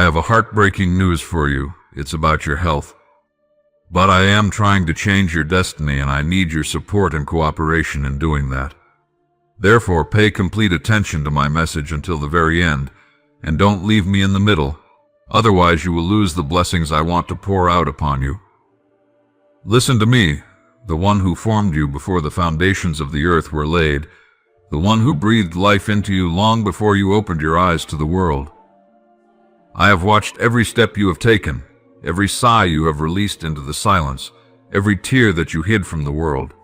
have a heartbreaking news for you. It's about your health. But I am trying to change your destiny, and I need your support and cooperation in doing that. Therefore, pay complete attention to my message until the very end, and don't leave me in the middle. Otherwise, you will lose the blessings I want to pour out upon you. Listen to me, the one who formed you before the foundations of the earth were laid, the one who breathed life into you long before you opened your eyes to the world. I have watched every step you have taken, every sigh you have released into the silence, every tear that you hid from the world.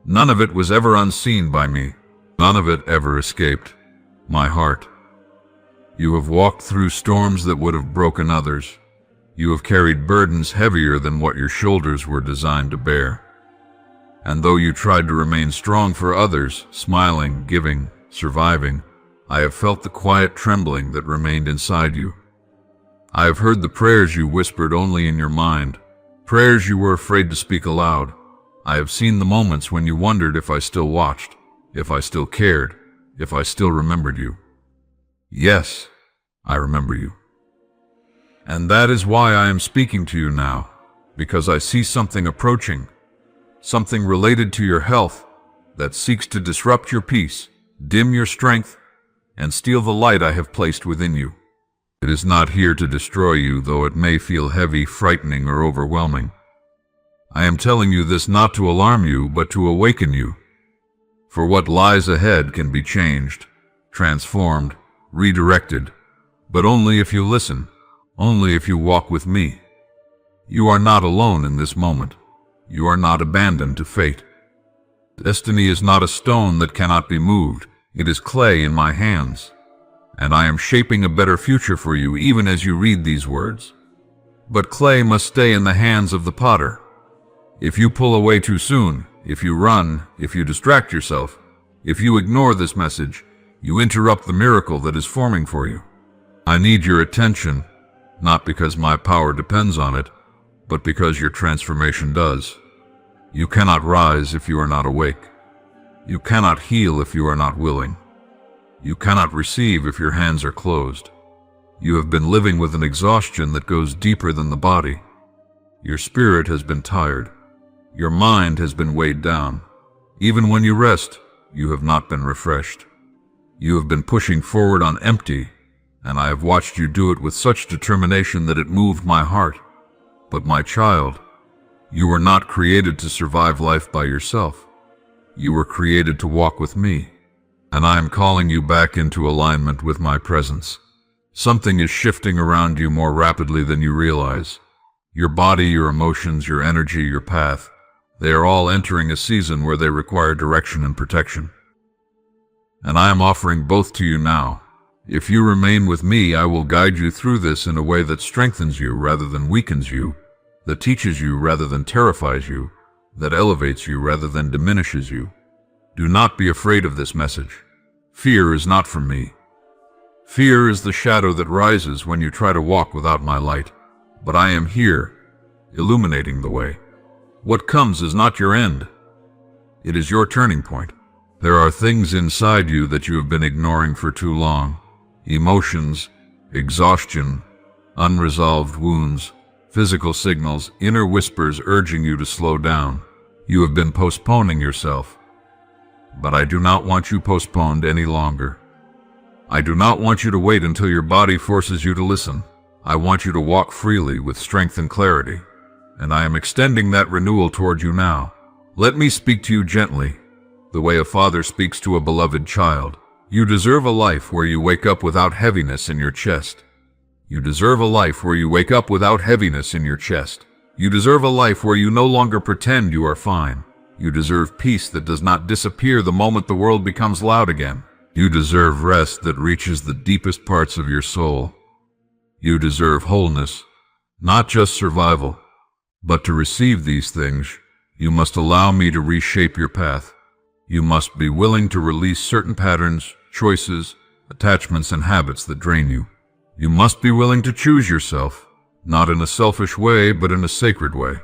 None of it was ever unseen by me. None of it ever escaped my heart. You have walked through storms that would have broken others. You have carried burdens heavier than what your shoulders were designed to bear. And though you tried to remain strong for others, smiling, giving, surviving, I have felt the quiet trembling that remained inside you. I have heard the prayers you whispered only in your mind, prayers you were afraid to speak aloud. I have seen the moments when you wondered if I still watched, if I still cared, if I still remembered you. Yes, I remember you. And that is why I am speaking to you now, because I see something approaching, something related to your health that seeks to disrupt your peace, dim your strength, and steal the light I have placed within you. It is not here to destroy you, though it may feel heavy, frightening, or overwhelming. I am telling you this not to alarm you, but to awaken you. For what lies ahead can be changed, transformed, redirected, but only if you listen, only if you walk with me. You are not alone in this moment. You are not abandoned to fate. Destiny is not a stone that cannot be moved. It is clay in my hands, and I am shaping a better future for you even as you read these words. But clay must stay in the hands of the potter. If you pull away too soon, if you run, if you distract yourself, if you ignore this message, you interrupt the miracle that is forming for you. I need your attention, not because my power depends on it, but because your transformation does. You cannot rise if you are not awake. You cannot heal if you are not willing. You cannot receive if your hands are closed. You have been living with an exhaustion that goes deeper than the body. Your spirit has been tired. Your mind has been weighed down. Even when you rest, you have not been refreshed. You have been pushing forward on empty, and I have watched you do it with such determination that it moved my heart. But my child, you were not created to survive life by yourself. You were created to walk with me, and I am calling you back into alignment with my presence. Something is shifting around you more rapidly than you realize. Your body, your emotions, your energy, your path, they are all entering a season where they require direction and protection. And I am offering both to you now. If you remain with me, I will guide you through this in a way that strengthens you rather than weakens you, that teaches you rather than terrifies you, that elevates you rather than diminishes you. Do not be afraid of this message. Fear is not from me. Fear is the shadow that rises when you try to walk without my light. But I am here, illuminating the way. What comes is not your end. It is your turning point. There are things inside you that you have been ignoring for too long. Emotions, exhaustion, unresolved wounds, physical signals, inner whispers urging you to slow down. You have been postponing yourself. But I do not want you postponed any longer. I do not want you to wait until your body forces you to listen. I want you to walk freely with strength and clarity, and I am extending that renewal toward you now. Let me speak to you gently, the way a father speaks to a beloved child. You deserve a life where you wake up without heaviness in your chest. You deserve a life where you wake up without heaviness in your chest. You deserve a life where you no longer pretend you are fine. You deserve peace that does not disappear the moment the world becomes loud again. You deserve rest that reaches the deepest parts of your soul. You deserve wholeness, not just survival. But to receive these things, you must allow me to reshape your path. You must be willing to release certain patterns, choices, attachments, and habits that drain you. You must be willing to choose yourself, not in a selfish way, but in a sacred way.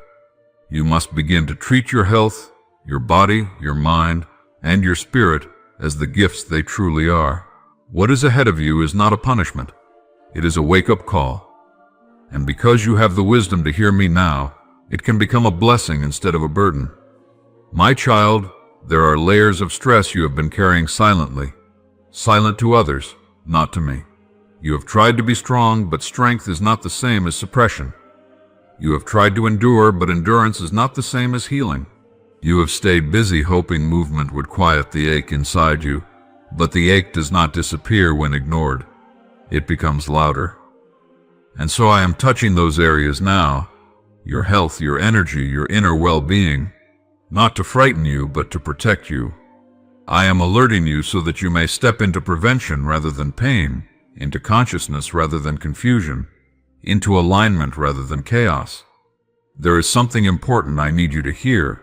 You must begin to treat your health, your body, your mind, and your spirit as the gifts they truly are. What is ahead of you is not a punishment. It is a wake-up call. And because you have the wisdom to hear me now, it can become a blessing instead of a burden. My child, there are layers of stress you have been carrying silently. Silent to others, not to me. You have tried to be strong, but strength is not the same as suppression. You have tried to endure, but endurance is not the same as healing. You have stayed busy hoping movement would quiet the ache inside you, but the ache does not disappear when ignored. It becomes louder. And so I am touching those areas now, your health, your energy, your inner well-being, not to frighten you, but to protect you. I am alerting you so that you may step into prevention rather than pain, into consciousness rather than confusion, into alignment rather than chaos. There is something important I need you to hear.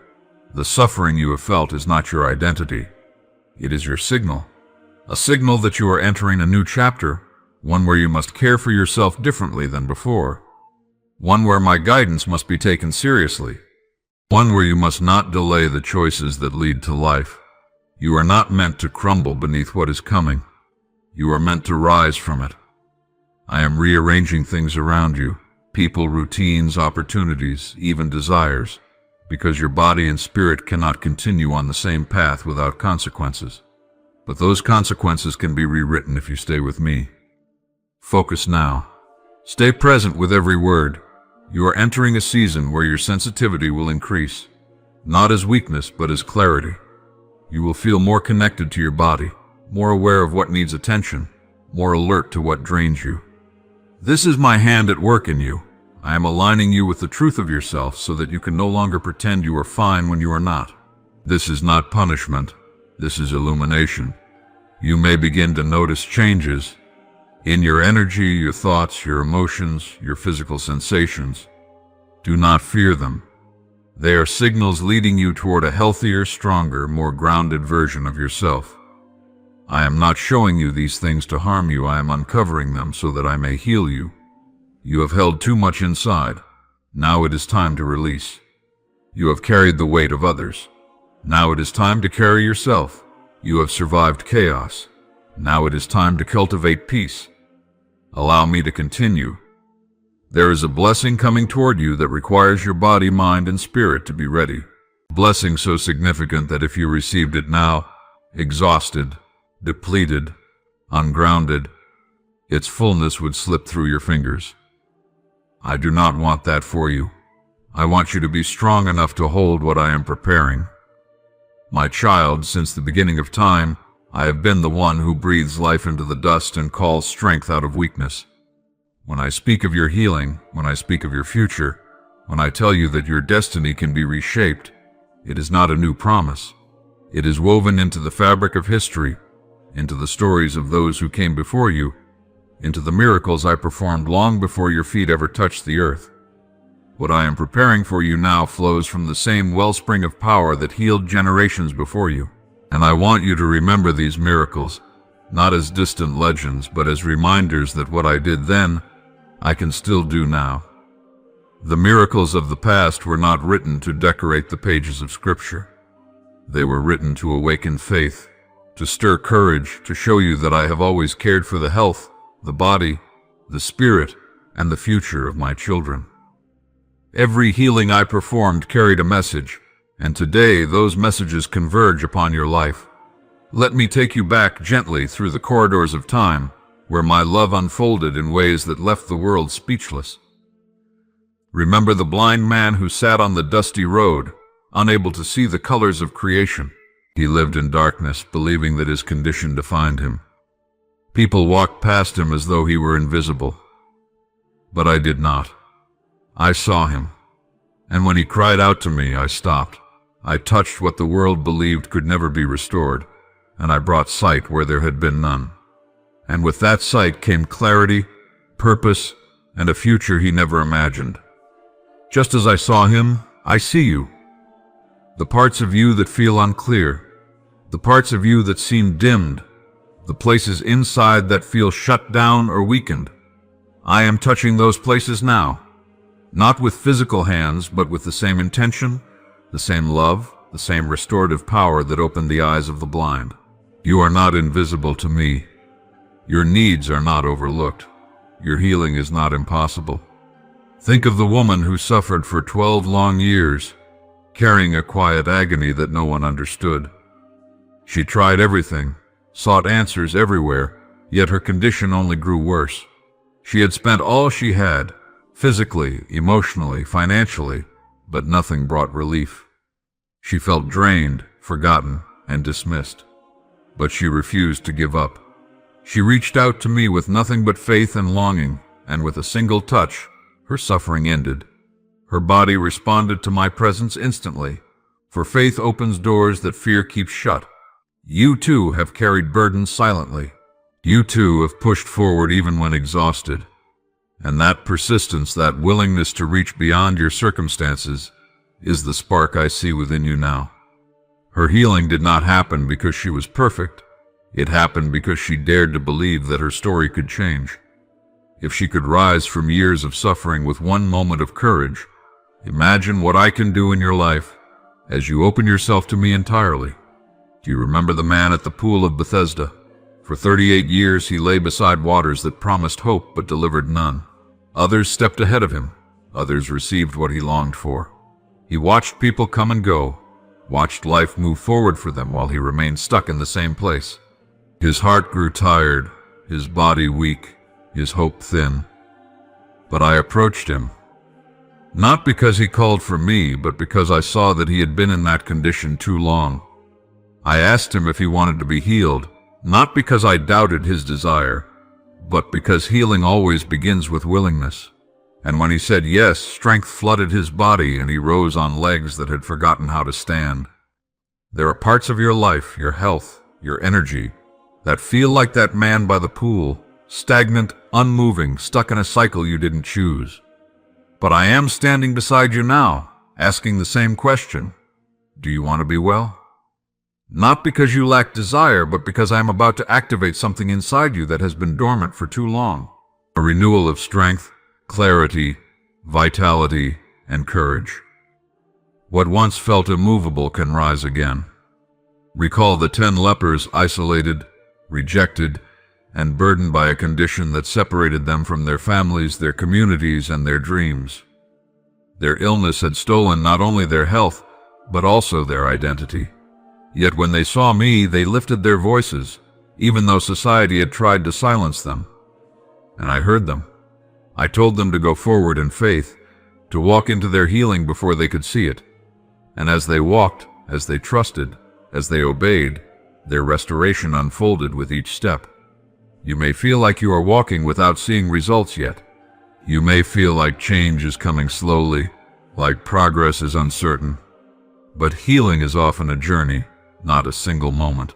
The suffering you have felt is not your identity. It is your signal. A signal that you are entering a new chapter, one where you must care for yourself differently than before. One where my guidance must be taken seriously. One where you must not delay the choices that lead to life. You are not meant to crumble beneath what is coming. You are meant to rise from it. I am rearranging things around you, people, routines, opportunities, even desires, because your body and spirit cannot continue on the same path without consequences. But those consequences can be rewritten if you stay with me. Focus now. Stay present with every word. You are entering a season where your sensitivity will increase, not as weakness, but as clarity. You will feel more connected to your body, more aware of what needs attention, more alert to what drains you. This is my hand at work in you. I am aligning you with the truth of yourself so that you can no longer pretend you are fine when you are not. This is not punishment. This is illumination. You may begin to notice changes in your energy, your thoughts, your emotions, your physical sensations. Do not fear them. They are signals leading you toward a healthier, stronger, more grounded version of yourself. I am not showing you these things to harm you. I am uncovering them so that I may heal you. You have held too much inside. Now it is time to release. You have carried the weight of others. Now it is time to carry yourself. You have survived chaos. Now it is time to cultivate peace. Allow me to continue. There is a blessing coming toward you that requires your body, mind, and spirit to be ready. A blessing so significant that if you received it now, exhausted, depleted, ungrounded, its fullness would slip through your fingers. I do not want that for you. I want you to be strong enough to hold what I am preparing. My child, since the beginning of time, I have been the one who breathes life into the dust and calls strength out of weakness. When I speak of your healing, when I speak of your future, when I tell you that your destiny can be reshaped, it is not a new promise. It is woven into the fabric of history, into the stories of those who came before you, into the miracles I performed long before your feet ever touched the earth. What I am preparing for you now flows from the same wellspring of power that healed generations before you. And I want you to remember these miracles, not as distant legends, but as reminders that what I did then, I can still do now. The miracles of the past were not written to decorate the pages of Scripture. They were written to awaken faith, to stir courage, to show you that I have always cared for the health, the body, the spirit, and the future of my children. Every healing I performed carried a message, and today those messages converge upon your life. Let me take you back gently through the corridors of time, where my love unfolded in ways that left the world speechless. Remember the blind man who sat on the dusty road, unable to see the colors of creation. He lived in darkness, believing that his condition defined him. People walked past him as though he were invisible. But I did not. I saw him, and when he cried out to me, I stopped. I touched what the world believed could never be restored, and I brought sight where there had been none. And with that sight came clarity, purpose, and a future he never imagined. Just as I saw him, I see you. The parts of you that feel unclear, the parts of you that seem dimmed, the places inside that feel shut down or weakened. I am touching those places now, not with physical hands, but with the same intention, the same love, the same restorative power that opened the eyes of the blind. You are not invisible to me. Your needs are not overlooked. your healing is not impossible. Think of the woman who suffered for 12 long years, carrying a quiet agony that no one understood. She tried everything, sought answers everywhere, yet her condition only grew worse. She had spent all she had, physically, emotionally, financially, but nothing brought relief. She felt drained, forgotten, and dismissed. But she refused to give up. She reached out to me with nothing but faith and longing, and with a single touch, her suffering ended. Her body responded to my presence instantly, for faith opens doors that fear keeps shut. You too have carried burdens silently. You too have pushed forward even when exhausted. And that persistence, that willingness to reach beyond your circumstances, is the spark I see within you now. Her healing did not happen because she was perfect. It happened because she dared to believe that her story could change. If she could rise from years of suffering with one moment of courage, imagine what I can do in your life as you open yourself to me entirely. Do you remember the man at the pool of Bethesda? For 38 years he lay beside waters that promised hope but delivered none. Others stepped ahead of him. Others received what he longed for. He watched people come and go, watched life move forward for them while he remained stuck in the same place. His heart grew tired, his body weak, his hope thin. But I approached him, not because he called for me, but because I saw that he had been in that condition too long. I asked him if he wanted to be healed, not because I doubted his desire, but because healing always begins with willingness. And when he said yes, strength flooded his body and he rose on legs that had forgotten how to stand. There are parts of your life, your health, your energy, that feel like that man by the pool, stagnant, unmoving, stuck in a cycle you didn't choose. But I am standing beside you now, asking the same question. Do you want to be well? Not because you lack desire, but because I am about to activate something inside you that has been dormant for too long. A renewal of strength, clarity, vitality, and courage. What once felt immovable can rise again. Recall the 10 lepers isolated, rejected, and burdened by a condition that separated them from their families, their communities, and their dreams. Their illness had stolen not only their health, but also their identity. Yet when they saw me, they lifted their voices, even though society had tried to silence them. And I heard them. I told them to go forward in faith, to walk into their healing before they could see it. And as they walked, as they trusted, as they obeyed, their restoration unfolded with each step. You may feel like you are walking without seeing results yet. You may feel like change is coming slowly, like progress is uncertain. But healing is often a journey, not a single moment.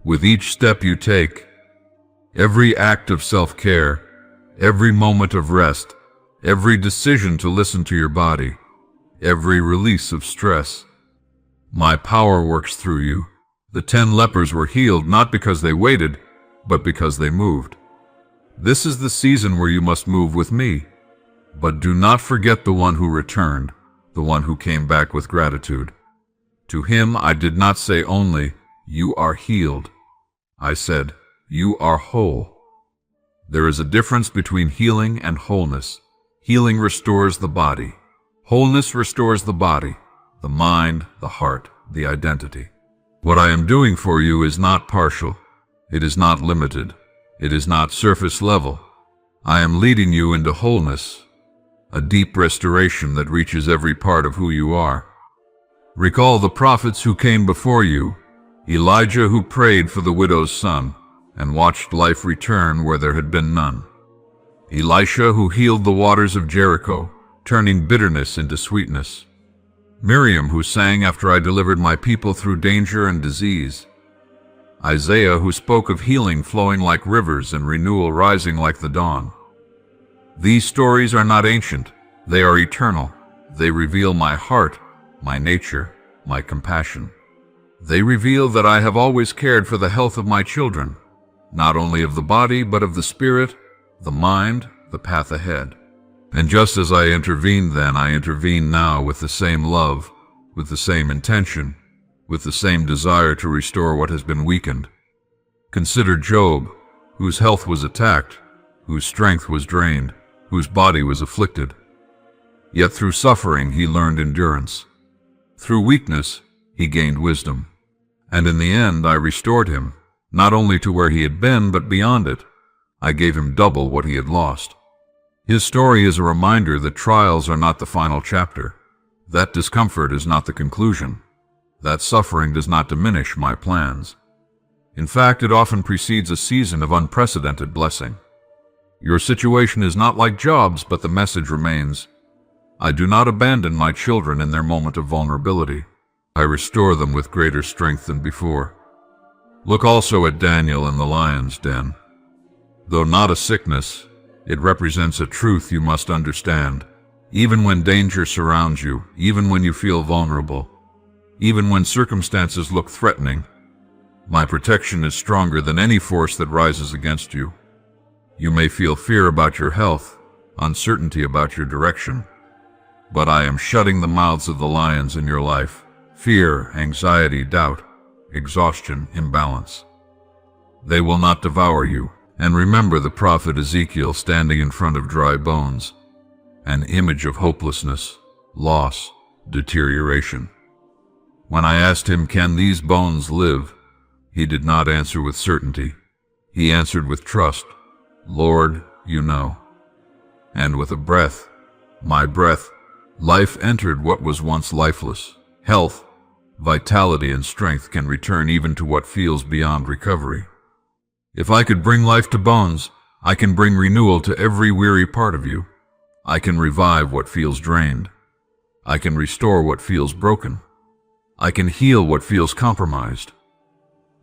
With each step you take, every act of self-care, every moment of rest, every decision to listen to your body, every release of stress, my power works through you. The 10 lepers were healed not because they waited, but because they moved. This is the season where you must move with me. But do not forget the one who returned, the one who came back with gratitude. To him I did not say only, "You are healed." I said, "You are whole." There is a difference between healing and wholeness. Healing restores the body. Wholeness restores the body, the mind, the heart, the identity. What I am doing for you is not partial. It is not limited. It is not surface level. I am leading you into wholeness, a deep restoration that reaches every part of who you are. Recall the prophets who came before you, Elijah who prayed for the widow's son and watched life return where there had been none. Elisha who healed the waters of Jericho, turning bitterness into sweetness. Miriam who sang after I delivered my people through danger and disease. Isaiah who spoke of healing flowing like rivers and renewal rising like the dawn. These stories are not ancient. They are eternal. They reveal my heart, my nature, my compassion. They reveal that I have always cared for the health of my children, not only of the body, but of the spirit, the mind, the path ahead. And just as I intervened then, I intervene now with the same love, with the same intention, with the same desire to restore what has been weakened. Consider Job, whose health was attacked, whose strength was drained, whose body was afflicted. Yet through suffering he learned endurance. Through weakness he gained wisdom. And in the end I restored him, not only to where he had been, but beyond it. I gave him double what he had lost. His story is a reminder that trials are not the final chapter. That discomfort is not the conclusion. That suffering does not diminish my plans. In fact, it often precedes a season of unprecedented blessing. Your situation is not like Job's, but the message remains. I do not abandon my children in their moment of vulnerability. I restore them with greater strength than before. Look also at Daniel in the lion's den. Though not a sickness, it represents a truth you must understand. Even when danger surrounds you, even when you feel vulnerable, even when circumstances look threatening, my protection is stronger than any force that rises against you. You may feel fear about your health, uncertainty about your direction, but I am shutting the mouths of the lions in your life. Fear, anxiety, doubt, exhaustion, imbalance. They will not devour you. And remember the prophet Ezekiel standing in front of dry bones, an image of hopelessness, loss, deterioration. When I asked him, "Can these bones live?" he did not answer with certainty. He answered with trust, "Lord, you know." And with a breath, my breath, life entered what was once lifeless. Health, vitality, and strength can return even to what feels beyond recovery. If I could bring life to bones, I can bring renewal to every weary part of you. I can revive what feels drained. I can restore what feels broken. I can heal what feels compromised.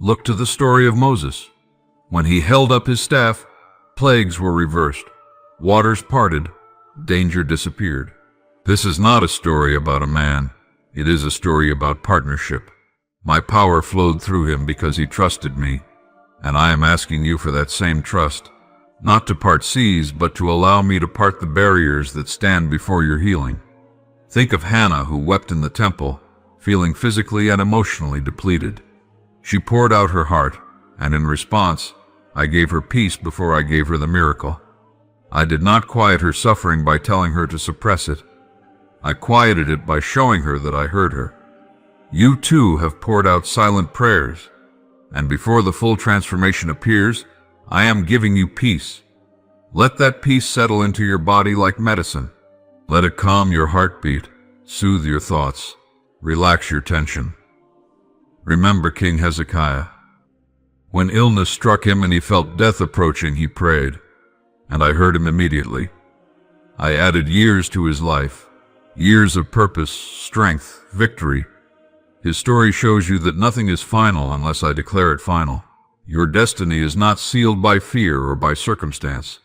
Look to the story of Moses. When he held up his staff, plagues were reversed, waters parted, danger disappeared. This is not a story about a man. It is a story about partnership. My power flowed through him because he trusted me. And I am asking you for that same trust, not to part seas, but to allow me to part the barriers that stand before your healing. Think of Hannah, who wept in the temple, feeling physically and emotionally depleted. She poured out her heart, and in response, I gave her peace before I gave her the miracle. I did not quiet her suffering by telling her to suppress it. I quieted it by showing her that I heard her. You too have poured out silent prayers. And before the full transformation appears, I am giving you peace. Let that peace settle into your body like medicine. Let it calm your heartbeat, soothe your thoughts, relax your tension. Remember King Hezekiah. When illness struck him and he felt death approaching, he prayed, and I heard him immediately. I added years to his life, years of purpose, strength, victory. His story shows you that nothing is final unless I declare it final. Your destiny is not sealed by fear or by circumstance.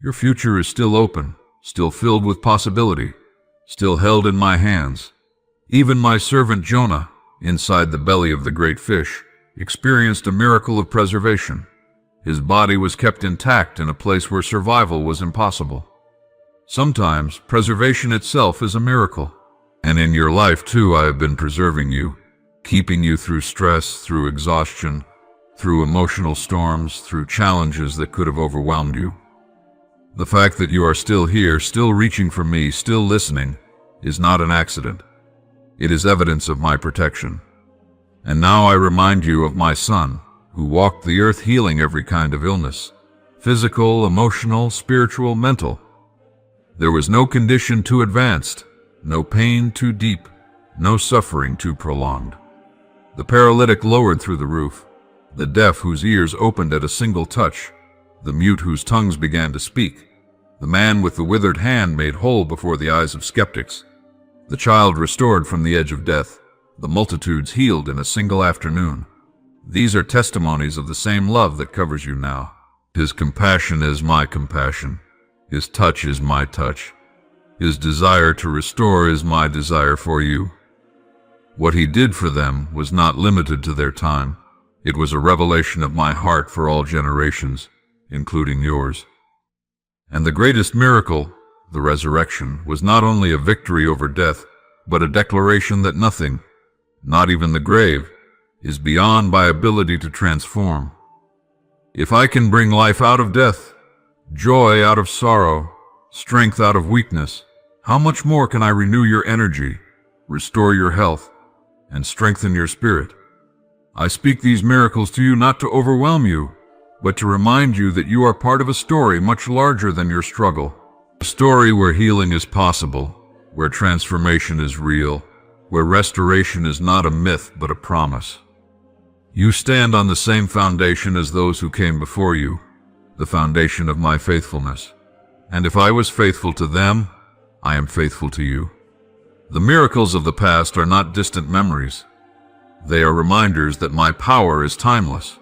Your future is still open, still filled with possibility, still held in my hands. Even my servant Jonah, inside the belly of the great fish, experienced a miracle of preservation. His body was kept intact in a place where survival was impossible. Sometimes preservation itself is a miracle. And in your life, too, I have been preserving you, keeping you through stress, through exhaustion, through emotional storms, through challenges that could have overwhelmed you. The fact that you are still here, still reaching for me, still listening, is not an accident. It is evidence of my protection. And now I remind you of my Son, who walked the earth healing every kind of illness, physical, emotional, spiritual, mental. There was no condition too advanced, no pain too deep, no suffering too prolonged. The paralytic lowered through the roof, the deaf whose ears opened at a single touch, the mute whose tongues began to speak, the man with the withered hand made whole before the eyes of skeptics, the child restored from the edge of death, the multitudes healed in a single afternoon. These are testimonies of the same love that covers you now. His compassion is my compassion. His touch is my touch. His desire to restore is my desire for you. What he did for them was not limited to their time. It was a revelation of my heart for all generations, including yours. And the greatest miracle, the resurrection, was not only a victory over death, but a declaration that nothing, not even the grave, is beyond my ability to transform. If I can bring life out of death, joy out of sorrow, strength out of weakness. How much more can I renew your energy, restore your health, and strengthen your spirit? I speak these miracles to you not to overwhelm you, but to remind you that you are part of a story much larger than your struggle. A story where healing is possible, where transformation is real, where restoration is not a myth but a promise. You stand on the same foundation as those who came before you, the foundation of my faithfulness. And if I was faithful to them, I am faithful to you. The miracles of the past are not distant memories. They are reminders that my power is timeless.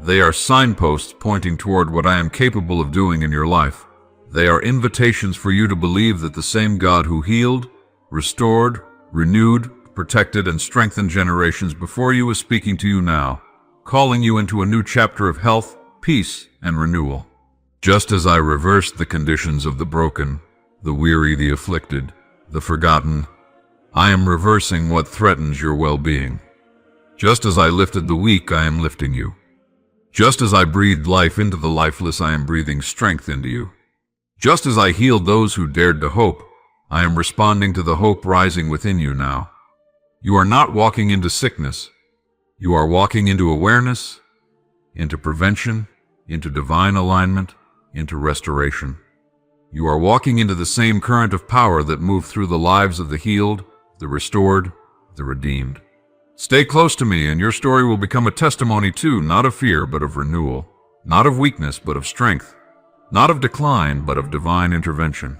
They are signposts pointing toward what I am capable of doing in your life. They are invitations for you to believe that the same God who healed, restored, renewed, protected, and strengthened generations before you is speaking to you now, calling you into a new chapter of health, peace, and renewal. Just as I reversed the conditions of the broken, the weary, the afflicted, the forgotten, I am reversing what threatens your well-being. Just as I lifted the weak, I am lifting you. Just as I breathed life into the lifeless, I am breathing strength into you. Just as I healed those who dared to hope, I am responding to the hope rising within you now. You are not walking into sickness. You are walking into awareness, into prevention, into divine alignment, into restoration. You are walking into the same current of power that moved through the lives of the healed, the restored, the redeemed. Stay close to me, and your story will become a testimony too, not of fear, but of renewal, not of weakness, but of strength, not of decline, but of divine intervention.